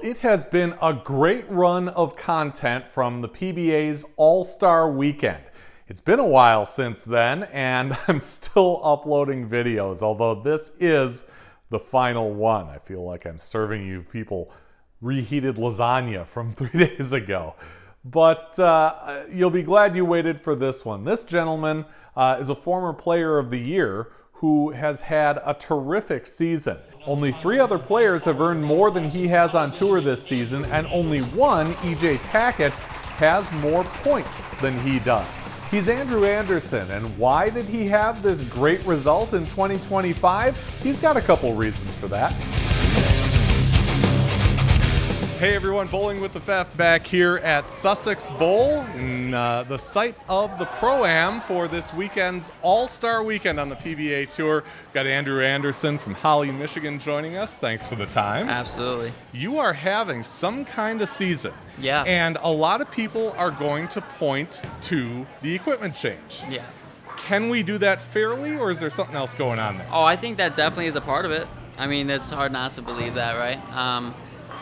it has been a great run of content from the PBA's All-Star Weekend. It's been a while since then, and I'm still uploading videos, although this is the final one. I feel like I'm serving you people reheated lasagna from 3 days ago. But you'll be glad you waited for this one. This gentleman is a former Player of the Year who has had a terrific season. Only 3 other players have earned more than he has on tour this season, and only one, EJ Tackett, has more points than he does. He's Andrew Anderson, and why did he have this great result in 2025? He's got a couple reasons for that. Hey everyone, Bowling with the Pfeff back here at Sussex Bowl, in the site of the Pro-Am for this weekend's All-Star Weekend on the PBA Tour. We've got Andrew Anderson from Holly, Michigan joining us. Thanks for the time. Absolutely. You are having some kind of season. Yeah. And a lot of people are going to point to the equipment change. Yeah. Can we do that fairly, or is there something else going on there? Oh, I think that definitely is a part of it. I mean, it's hard not to believe that, right?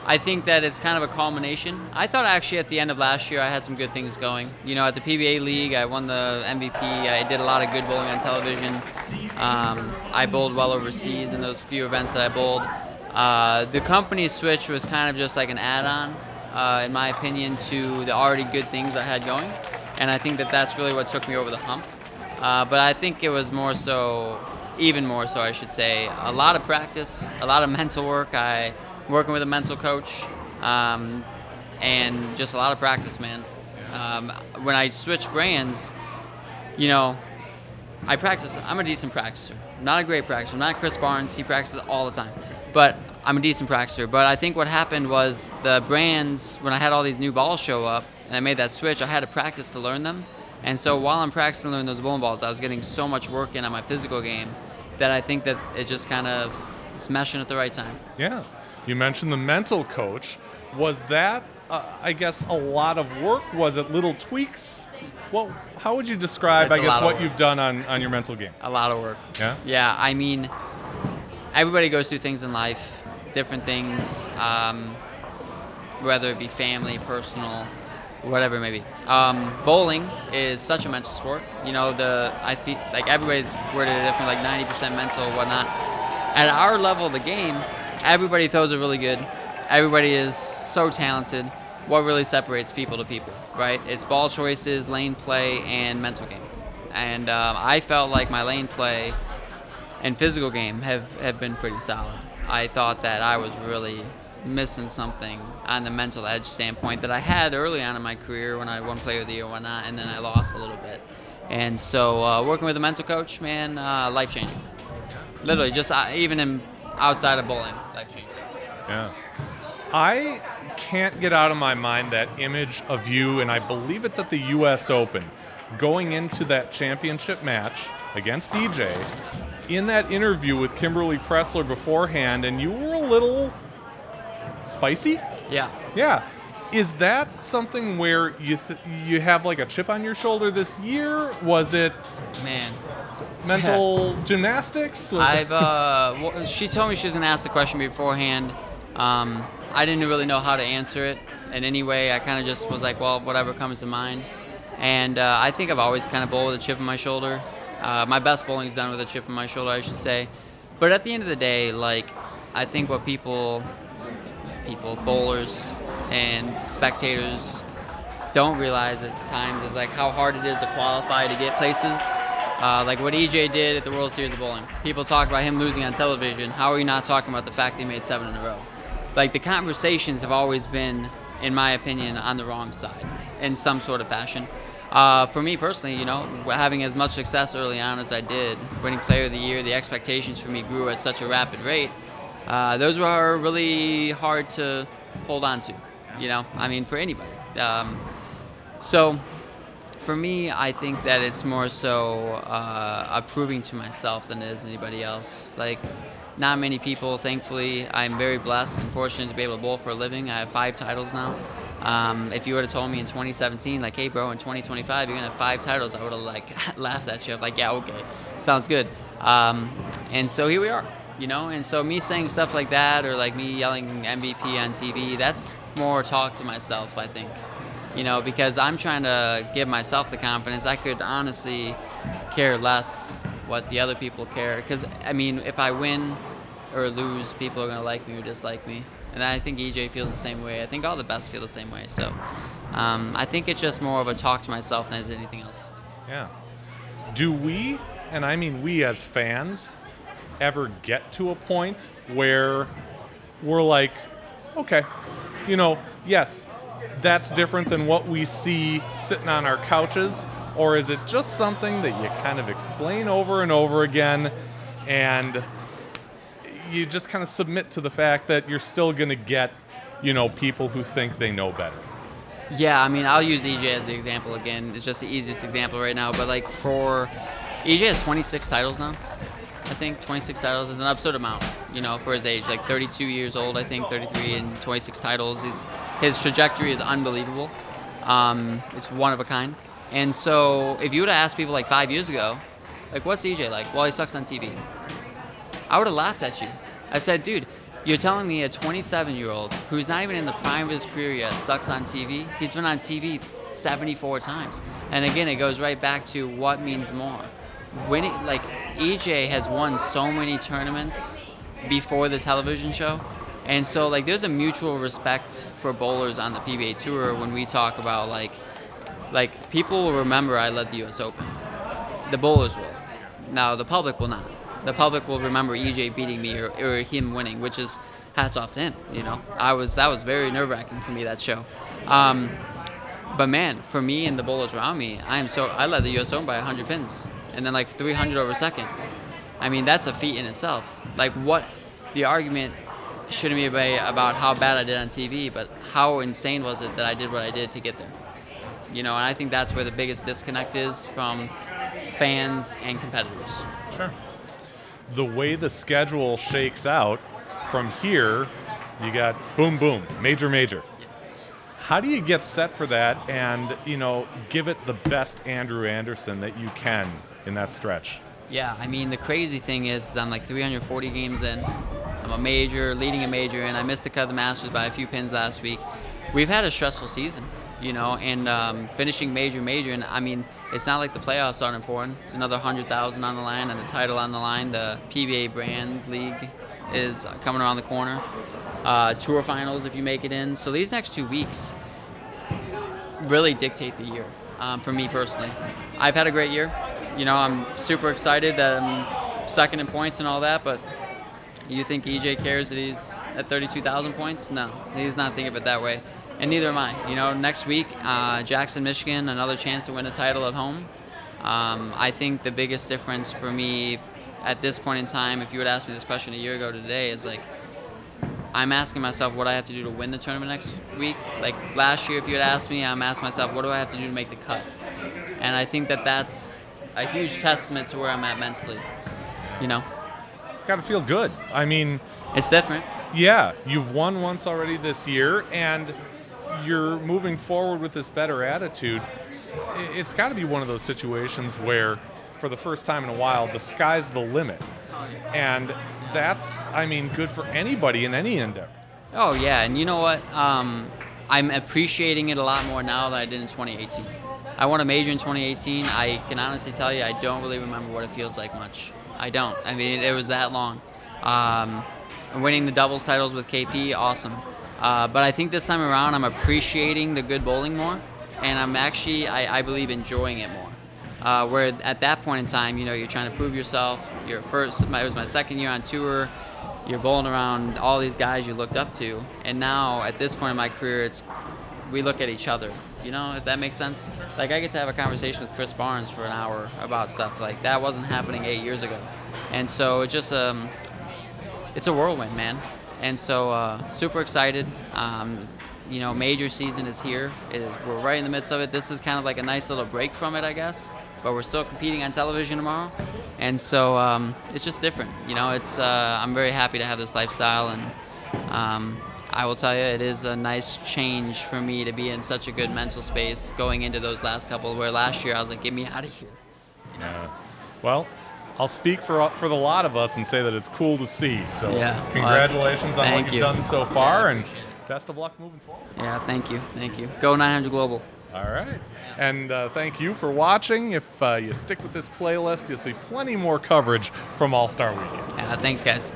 I think that it's kind of a culmination. I thought actually at the end of last year I had some good things going. You know, at the PBA League, I won the MVP. I did a lot of good bowling on television. I bowled well overseas in those few events that I bowled. The company switch was kind of just like an add-on, in my opinion, to the already good things I had going. And I think that that's really what took me over the hump. But I think it was more so, even more so I should say, a lot of practice, a lot of mental work. Working with a mental coach, and just a lot of practice, man. When I switch brands, you know, I practice. I'm a decent practicer. I'm not a great practicer. I'm not Chris Barnes. He practices all the time. But I'm a decent practicer. But I think what happened was the brands, when I had all these new balls show up, and I made that switch, I had to practice to learn them. And so while I'm practicing to learn those bowling balls, I was getting so much work in on my physical game that I think that it just kind of is meshing at the right time. Yeah. You mentioned the mental coach. Was that, I guess, a lot of work? Was it little tweaks? Well, how would you describe, I guess, what you've done on your mental game? A lot of work. Yeah? Yeah, I mean, everybody goes through things in life, different things, whether it be family, personal, whatever it may be. Bowling is such a mental sport. You know, I feel like everybody's worded it different, like 90% mental, whatnot. At our level of the game, everybody throws it really good. Everybody is so talented. What really separates people to people, right? It's ball choices, lane play, and mental game. And I felt like my lane play and physical game have been pretty solid. I thought that I was really missing something on the mental edge standpoint that I had early on in my career when I won Player of the Year and whatnot, and then I lost a little bit. And so working with a mental coach, man, life-changing. Literally, just even outside of bowling, life-changing. Yeah. I can't get out of my mind that image of you, and I believe it's at the U.S. Open, going into that championship match against EJ, in that interview with Kimberly Pressler beforehand, and you were a little spicy? Yeah. Yeah. Is that something where you have like a chip on your shoulder this year? Was it mental gymnastics? She told me she was going to ask the question beforehand. I didn't really know how to answer it in any way. I kind of just was like, well, whatever comes to mind. And I think I've always kind of bowled with a chip on my shoulder. My best bowling is done with a chip on my shoulder, I should say. But at the end of the day, like, I think what people, bowlers and spectators don't realize at times is like how hard it is to qualify to get places. Like what EJ did at the World Series of Bowling. People talk about him losing on television. How are you not talking about the fact that he made 7 in a row? Like, the conversations have always been, in my opinion, on the wrong side in some sort of fashion. For me personally, you know, having as much success early on as I did, winning Player of the Year, the expectations for me grew at such a rapid rate. Those were really hard to hold on to, you know, I mean, for anybody. So for me, I think that it's more so proving to myself than it is anybody else. Like, not many people, thankfully. I'm very blessed and fortunate to be able to bowl for a living. I have 5 titles now. If you would have told me in 2017, like, hey, bro, in 2025, you're going to have 5 titles, I would have, like, laughed at you. I'm like, yeah, okay, sounds good. And so here we are. you know? And so me saying stuff like that, or like me yelling MVP on TV, that's more talk to myself, I think. You know, because I'm trying to give myself the confidence. I could honestly care less what the other people care. Because, I mean, if I win or lose, people are going to like me or dislike me. And I think EJ feels the same way. I think all the best feel the same way. So I think it's just more of a talk to myself than anything else. Yeah. Do we, and I mean we as fans, ever get to a point where we're like, okay, you know, yes, that's different than what we see sitting on our couches? Or is it just something that you kind of explain over and over again, and you just kind of submit to the fact that you're still going to get, you know, people who think they know better? Yeah, I mean, I'll use EJ as the example again. It's just the easiest example right now. But like for EJ has 26 titles now. I think 26 titles is an absurd amount, you know, for his age. Like 32 years old, I think, 33, and 26 titles. His trajectory is unbelievable. It's one of a kind. And so if you would have asked people like 5 years ago, like, what's EJ like? Well, he sucks on TV. I would have laughed at you. I said, dude, you're telling me a 27-year-old who's not even in the prime of his career yet sucks on TV? He's been on TV 74 times. And again, it goes right back to what means more. Winning, like, EJ has won so many tournaments before the television show. And so, like, there's a mutual respect for bowlers on the PBA Tour when we talk about, like people will remember I led the U.S. Open. The bowlers will. Now, the public will not. The public will remember EJ beating me or him winning, which is hats off to him, you know. That was very nerve-wracking for me, that show. But, man, for me and the bowlers around me, I led the U.S. Open by 100 pins. And then like 300 over second. I mean, that's a feat in itself. Like, what the argument shouldn't be about how bad I did on TV, but how insane was it that I did what I did to get there? You know, and I think that's where the biggest disconnect is from fans and competitors. Sure. The way the schedule shakes out from here, you got boom, boom, major, major. How do you get set for that and, you know, give it the best Andrew Anderson that you can in that stretch? Yeah, I mean, the crazy thing is I'm like 340 games in. I'm a major, leading a major, and I missed the cut of the Masters by a few pins last week. We've had a stressful season, you know, and finishing major, and I mean, it's not like the playoffs aren't important. It's another 100,000 on the line and a title on the line. The PBA Brand League is coming around the corner. Tour finals if you make it in. So these next 2 weeks really dictate the year for me personally. I've had a great year. You know, I'm super excited that I'm second in points and all that, but you think EJ cares that he's at 32,000 points? No, he's not thinking of it that way. And neither am I. You know, next week, Jackson, Michigan, another chance to win a title at home. I think the biggest difference for me at this point in time, if you would ask me this question a year ago to today, is like, I'm asking myself what I have to do to win the tournament next week. Like last year, if you had asked me, I'm asking myself, what do I have to do to make the cut? And I think that that's a huge testament to where I'm at mentally, you know? It's got to feel good. I mean, it's different. Yeah, you've won once already this year, and you're moving forward with this better attitude. It's got to be one of those situations where, for the first time in a while, the sky's the limit. And that's, I mean, good for anybody in any endeavor. Oh, yeah, and you know what? I'm appreciating it a lot more now than I did in 2018. I won a major in 2018. I can honestly tell you I don't really remember what it feels like much. I don't. I mean, it was that long. Winning the doubles titles with KP, awesome. But I think this time around I'm appreciating the good bowling more, and I'm actually, I believe, enjoying it more. Where at that point in time, you know, you're trying to prove yourself. It was my second year on tour. You're bowling around all these guys you looked up to, and now at this point in my career, we look at each other. You know, if that makes sense. Like, I get to have a conversation with Chris Barnes for an hour about stuff. Like, that wasn't happening 8 years ago. And so it just, it's a whirlwind, man. And so super excited. You know, major season is here. We're right in the midst of it. This is kind of like a nice little break from it, I guess. But we're still competing on television tomorrow. And so it's just different. You know, I'm very happy to have this lifestyle. And I will tell you, it is a nice change for me to be in such a good mental space going into those last couple, where last year I was like, get me out of here. Yeah. Well, I'll speak for the lot of us and say that it's cool to see. So Yeah, congratulations on what thank you've you. done so far, Yeah, I and appreciate it. best of luck moving forward. Yeah, thank you. Thank you. Go 900 Global. All right. And thank you for watching. If you stick with this playlist, you'll see plenty more coverage from All-Star Weekend. Yeah, thanks, guys.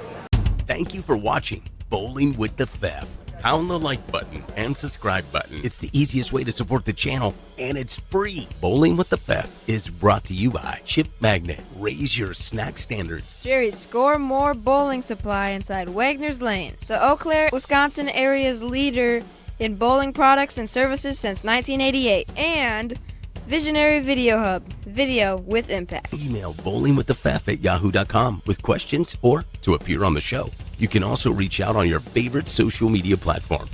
Thank you for watching Bowling with the Pfeff. Pound the like button and subscribe button. It's the easiest way to support the channel, and it's free. Bowling with the Pfeff is brought to you by Chip Magnet. Raise your snack standards. Jerry's Score More bowling supply inside Wagner's Lane. So Eau Claire, Wisconsin area's leader in bowling products and services since 1988. And Visionary Video Hub, video with impact. Email bowlingwiththepfeff@yahoo.com with questions or to appear on the show. You can also reach out on your favorite social media platform.